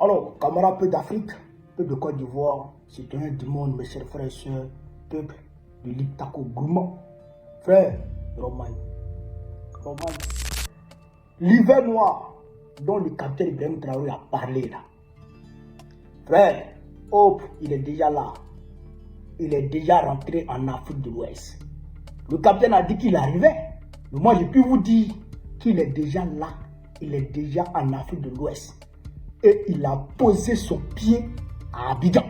Alors, camarades, peu d'Afrique, peu de Côte d'Ivoire, citoyens du monde, mes chers frères et sœurs, peuple de l'Iptako gourmand, frère Romain, l'hiver noir dont le capitaine Ibrahim Traoré a parlé là. Frère, Hope, il est déjà là. Il est déjà rentré en Afrique de l'Ouest. Le capitaine a dit qu'il arrivait. Mais moi, j'ai pu vous dire qu'il est déjà là. Il est déjà en Afrique de l'Ouest. Et il a posé son pied à Abidjan.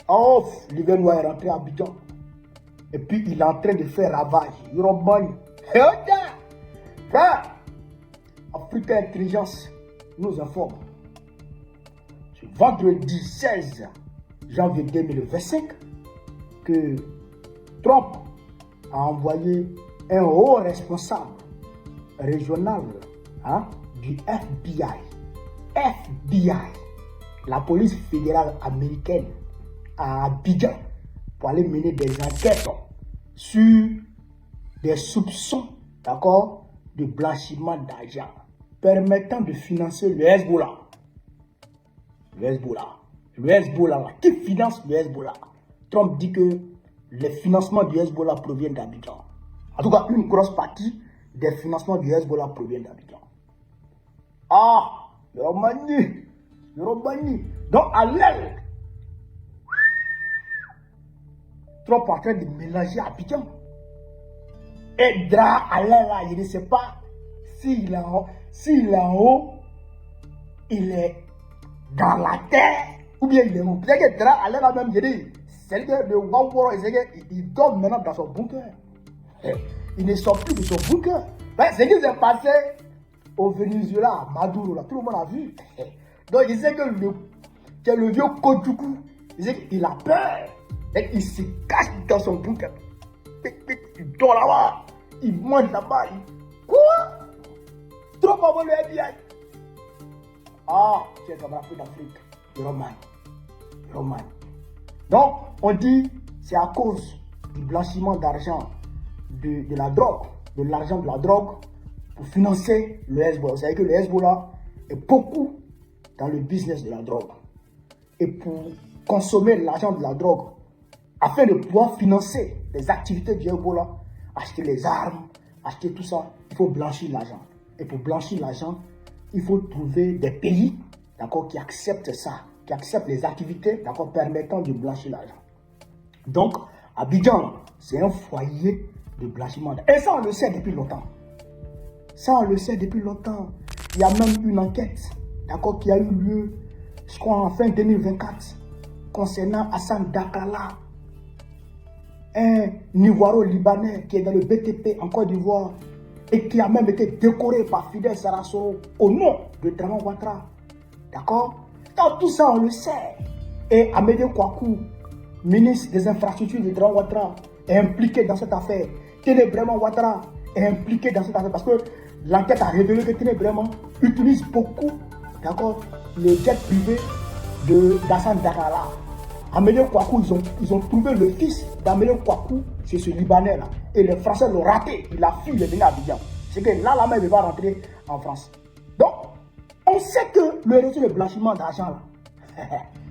Off, l'hiver noir est rentré à Abidjan. Et puis, il est en train de faire ravage. Yorobani. Frère, Africa Intelligence nous informe. Ce vendredi 16 janvier 2025 que Trump a envoyé un haut responsable régional du FBI, la police fédérale américaine à Abidjan pour aller mener des enquêtes sur des soupçons, d'accord, de blanchiment d'argent permettant de financer le Hezbollah. Le Hezbollah, qui finance le Hezbollah? Trump dit que les financements du Hezbollah proviennent d'Abidjan. En tout cas, une grosse partie des financements du Hezbollah proviennent d'Abidjan. Ah, Yorobani. Donc, à l'aile, Trump est en train de mélanger Abidjan. Et Dra, à l'aile, là, il ne sait pas s'il est en haut, il est dans la terre, ou bien il est où. Peut-être que Dra, à l'aile, là, même, il dit, c'est que le Waworo, il dort maintenant dans son bunker. Il ne sort plus de son bunker. C'est ce qui s'est passé au Venezuela, à Maduro, là, tout le monde a vu. Donc, il sait que le vieux Kojoukou, il sait qu'il a peur. Et il se cache dans son bunker. Il dort là-bas. Il mange là-bas. Quoi? Trop avant le FBI. Ah, c'est comme l'Afrique d'Afrique. Roman. Donc, on dit c'est à cause du blanchiment d'argent de la drogue, de l'argent de la drogue pour financer le Hezbollah. Vous savez que le Hezbollah est beaucoup dans le business de la drogue. Et pour consommer l'argent de la drogue, afin de pouvoir financer les activités du Hezbollah, acheter les armes, acheter tout ça, il faut blanchir l'argent. Et pour blanchir l'argent, il faut trouver des pays, d'accord, qui acceptent ça, qui acceptent les activités, d'accord, permettant de blanchir l'argent. Donc, Abidjan, c'est un foyer de blanchiment. Et ça, on le sait depuis longtemps. Il y a même une enquête, d'accord, qui a eu lieu, je crois, en fin 2024, concernant Hassan Dakala, un Ivoiro-Libanais qui est dans le BTP en Côte d'Ivoire et qui a même été décoré par Fidel Sarasso au nom de Draman Ouattara. D'accord? Donc tout ça, on le sait. Et Amédée Kouakou, ministre des infrastructures de Draman Ouattara, est impliqué dans cette affaire. Ténébrement Ouattara est impliqué dans cette affaire parce que l'enquête a révélé que Ténébrement utilise beaucoup, d'accord, les jets privés d'Hassan Dakala. Amédée Kouakou, ils ont trouvé le fils d'Amédée Kouakou, c'est ce Libanais là. Et les Français l'ont raté. Il a fui, il est venu à Abidjan. C'est que là, la même, il va rentrer en France. Donc, on sait que le réseau de blanchiment d'argent là,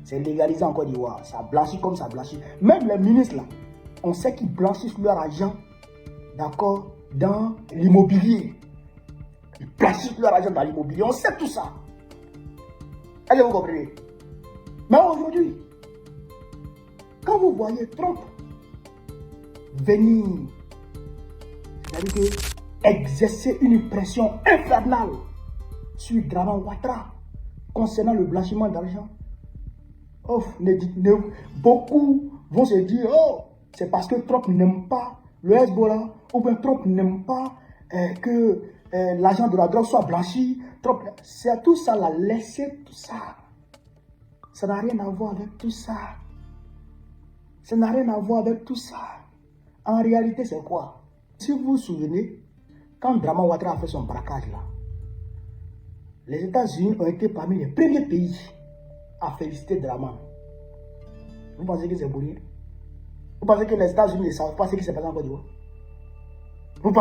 c'est légalisé en Côte d'Ivoire. Ça blanchit comme ça blanchit. Même les ministres là, on sait qu'ils blanchissent leur argent, d'accord, dans l'immobilier. Ils blanchissent leur argent dans l'immobilier. On sait tout ça. Est-ce que vous comprenez? Mais aujourd'hui, quand vous voyez Trump venir, c'est-à-dire que exercer une pression infernale sur Draman Ouattara concernant le blanchiment d'argent, beaucoup vont se dire, oh, c'est parce que Trump n'aime pas le Hezbollah, ou bien Trump n'aime pas que l'argent de la drogue soit blanchi. Trump, c'est tout ça, là, laissez tout ça. Ça n'a rien à voir avec tout ça. Ça n'a rien à voir avec tout ça. En réalité, c'est quoi? Si vous vous souvenez, quand Draman Ouattara a fait son braquage là, les États-Unis ont été parmi les premiers pays à féliciter Draman. Vous pensez que c'est pour rien? Vous pensez que les États-Unis ne savent pas ce qui s'est passé en Côte d'Ivoire? Vous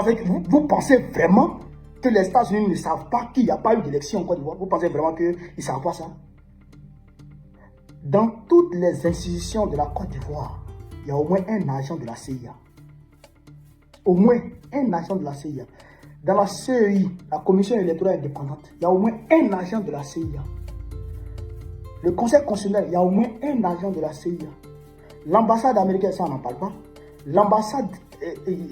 pensez vraiment que les États-Unis ne savent pas qu'il n'y a pas eu d'élection en Côte d'Ivoire? Vous pensez vraiment qu'ils ne savent pas ça? Dans toutes les institutions de la Côte d'Ivoire, il y a au moins un agent de la CIA. Au moins un agent de la CIA. Dans la CEI, la Commission électorale indépendante, il y a au moins un agent de la CIA. Le Conseil constitutionnel, il y a au moins un agent de la CIA. L'ambassade américaine, ça on n'en parle pas. L'ambassade,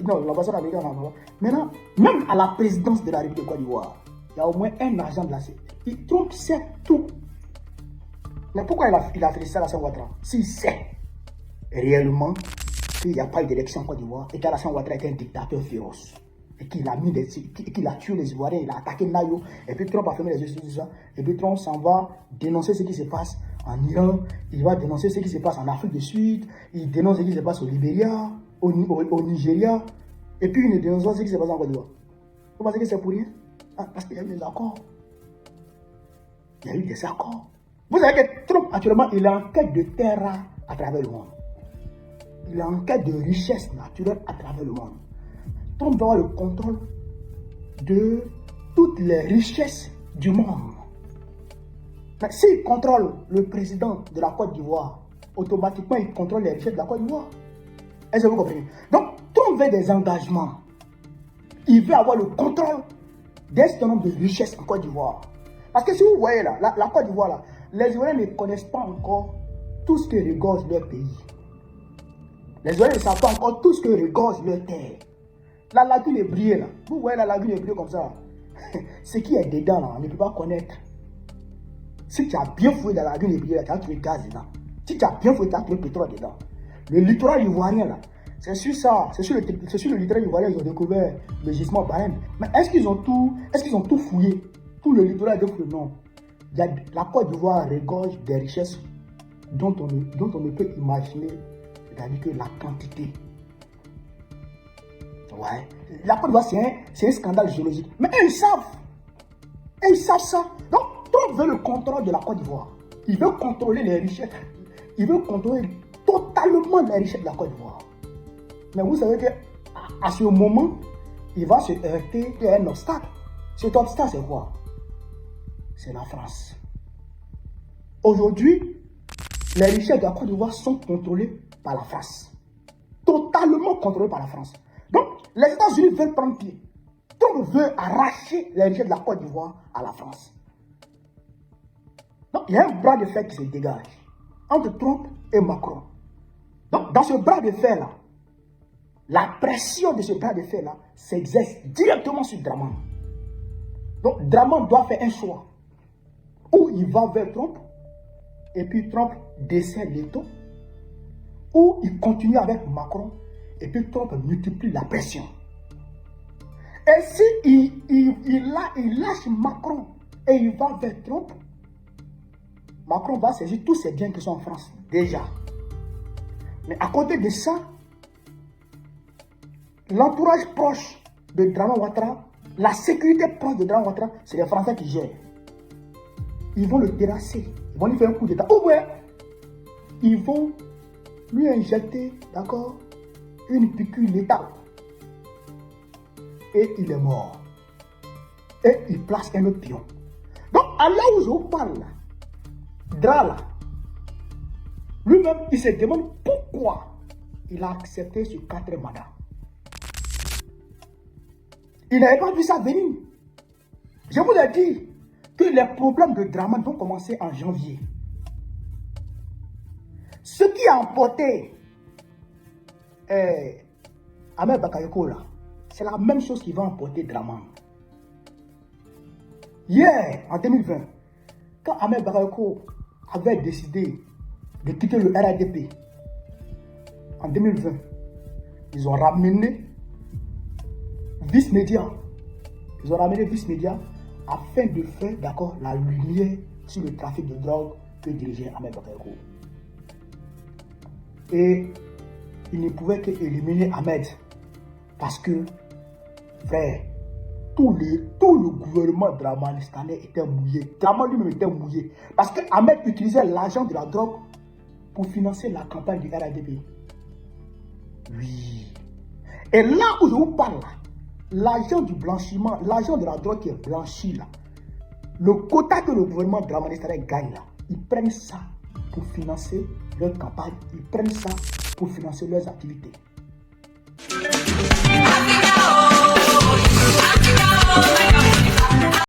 non, l'ambassade américaine, on n'en parle pas. Maintenant, même à la présidence de la République de Côte d'Ivoire, il y a au moins un agent de la CIA. Trump sait tout. Mais pourquoi il a fait ça à Alassane Ouattara? S'il sait réellement qu'il n'y a pas eu d'élection en Côte d'Ivoire et qu'Alassane Ouattara était un dictateur féroce et qu'il a tué les Ivoiriens, il a attaqué Nayo, et puis Trump a fermé les yeux sur tout ça, et puis Trump s'en va dénoncer ce qui se passe en Iran, il va dénoncer ce qui se passe en Afrique du Sud, il dénonce ce qui se passe au Libéria, au Nigeria, et puis il ne dénonce pas ce qui se passe en Côte d'Ivoire. Vous pensez que c'est pour rien? Parce qu'il y a eu des accords. Il y a eu des accords. Vous savez que Trump, actuellement, il est en quête de terre rare à travers le monde. Il est en quête de richesse naturelle à travers le monde. Trump doit avoir le contrôle de toutes les richesses du monde. S'il contrôle le président de la Côte d'Ivoire, automatiquement, il contrôle les richesses de la Côte d'Ivoire. Est-ce que vous comprenez? Donc, Trump veut des engagements. Il veut avoir le contrôle d'un certain nombre de richesses en Côte d'Ivoire. Parce que si vous voyez là, la Côte d'Ivoire, là, les Ivoiriens ne connaissent pas encore tout ce que regorge leur pays. Les Ivoiriens ne savent pas encore tout ce que regorge leur terre. La lagune est brillée là. Vous voyez la lagune est brillée comme ça. Ce qui est dedans là, on ne peut pas connaître. Si tu as bien fouillé dans la lagune est brillée là, tu as trouvé gaz dedans. Si tu as bien fouillé, tu as trouvé pétrole dedans. Le littoral ivoirien là, c'est sur ça, c'est sur le littoral ivoirien ils ont découvert le gisement Bahem. Mais est-ce qu'ils ont tout fouillé? Tout le littoral de fouillé? Non. La Côte d'Ivoire regorge des richesses dont on ne peut imaginer, c'est-à-dire que la quantité. Ouais. La Côte d'Ivoire, c'est un scandale géologique. Mais eux, ils savent. Et ils savent ça. Donc, Trump veut le contrôle de la Côte d'Ivoire. Il veut contrôler les richesses. Il veut contrôler totalement les richesses de la Côte d'Ivoire. Mais vous savez qu'à ce moment, il va se heurter à un obstacle. Cet obstacle, c'est quoi? C'est la France. Aujourd'hui, les richesses de la Côte d'Ivoire sont contrôlées par la France. Totalement contrôlées par la France. Donc, les États-Unis veulent prendre pied. Trump veut arracher les richesses de la Côte d'Ivoire à la France. Donc, il y a un bras de fer qui se dégage entre Trump et Macron. Donc, dans ce bras de fer-là, la pression de ce bras de fer-là s'exerce directement sur Dramane. Donc, Dramane doit faire un choix. Ou il va vers Trump, et puis Trump dessert l'étau, ou il continue avec Macron, et puis Trump multiplie la pression. Et si il lâche Macron et il va vers Trump, Macron va saisir tous ses biens qui sont en France, déjà. Mais à côté de ça, l'entourage proche de Dramane Ouattara, la sécurité proche de Dramane Ouattara, c'est les Français qui gèrent. Ils vont le terrasser, ils vont lui faire un coup d'état. Ou ouais, ils vont lui injecter, d'accord, une piqûre létale. Et il est mort. Et il place un autre pion. Donc, à là où je vous parle, là, Dra là, lui-même, il se demande pourquoi il a accepté ce 4e mandat. Il n'avait pas vu ça venir. Je vous ai dit que les problèmes de Dramane vont commencer en janvier. Ce qui a emporté Ahmed Bakayoko là, c'est la même chose qui va emporter Dramane. Hier, en 2020, quand Ahmed Bakayoko avait décidé de quitter le RADP, en 2020, ils ont ramené Vice-Média. Ils ont ramené Vice-Média afin de faire, d'accord, la lumière sur le trafic de drogue que dirigeait Ahmed Bakayoko. Et il ne pouvait qu'éliminer Ahmed parce que, frère, tout le gouvernement dramanistanais était mouillé. Dramane lui-même était mouillé. Parce que Ahmed utilisait l'argent de la drogue pour financer la campagne du RADP. Oui. Et là où je vous parle, l'argent du blanchiment, l'argent de la drogue qui est blanchi là, le quota que le gouvernement Dramane Sare gagne là, ils prennent ça pour financer leur campagne, ils prennent ça pour financer leurs activités.